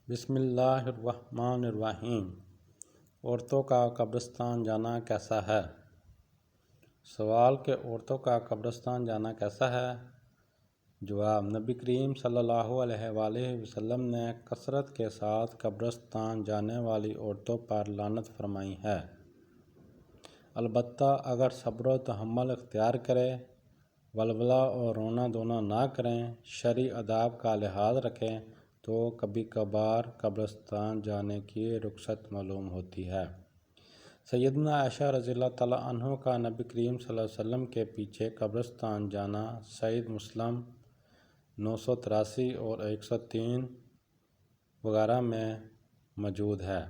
بسم اللہ الرحمن الرحیم۔ عورتوں کا قبرستان جانا کیسا ہے؟ سوال کہ عورتوں کا قبرستان جانا کیسا ہے؟ جواب: نبی کریم صلی اللہ علیہ وآلہ وسلم نے کثرت کے ساتھ قبرستان جانے والی عورتوں پر لعنت فرمائی ہے۔ البتہ اگر صبر و تحمل اختیار کریں، ولولہ اور رونا دھونا نہ کریں، شرعی آداب کا لحاظ رکھیں تو کبھی کبھار قبرستان جانے کی رخصت معلوم ہوتی ہے۔ سیدنا عائشہ رضی اللہ تعالیٰ عنہ کا نبی کریم صلی اللہ علیہ وسلم کے پیچھے قبرستان جانا صحیح مسلم 983 اور 103 وغیرہ میں موجود ہے۔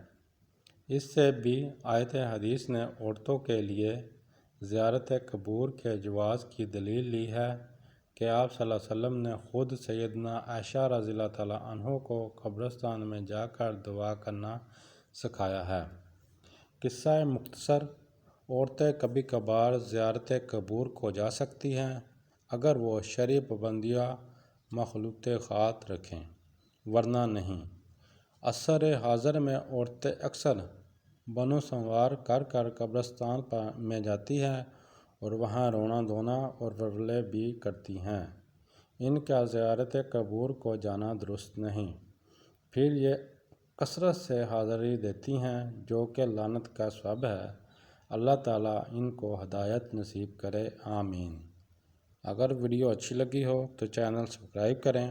اس سے بھی آیت حدیث نے عورتوں کے لیے زیارت قبور کے جواز کی دلیل لی ہے کہ آپ صلی اللہ علیہ وسلم نے خود سیدنا عائشہ رضی اللہ تعالیٰ عنہ کو قبرستان میں جا کر دعا کرنا سکھایا ہے۔ قصہ مختصر: عورتیں کبھی کبھار زیارت قبور کو جا سکتی ہیں اگر وہ شرعی پابندیاں مخلوط خات رکھیں، ورنہ نہیں۔ عصر حاضر میں عورتیں اکثر بنو سنوار کر کر قبرستان میں جاتی ہیں اور وہاں رونا دھونا اور ولولے بھی کرتی ہیں۔ ان کا زیارت قبور کو جانا درست نہیں۔ پھر یہ کثرت سے حاضری دیتی ہیں جو کہ لعنت کا سبب ہے۔ اللہ تعالیٰ ان کو ہدایت نصیب کرے، آمین۔ اگر ویڈیو اچھی لگی ہو تو چینل سبسکرائب کریں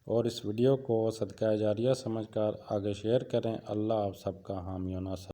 اور اس ویڈیو کو صدقہ جاریہ سمجھ کر آگے شیئر کریں۔ اللہ آپ سب کا حامی و ناصر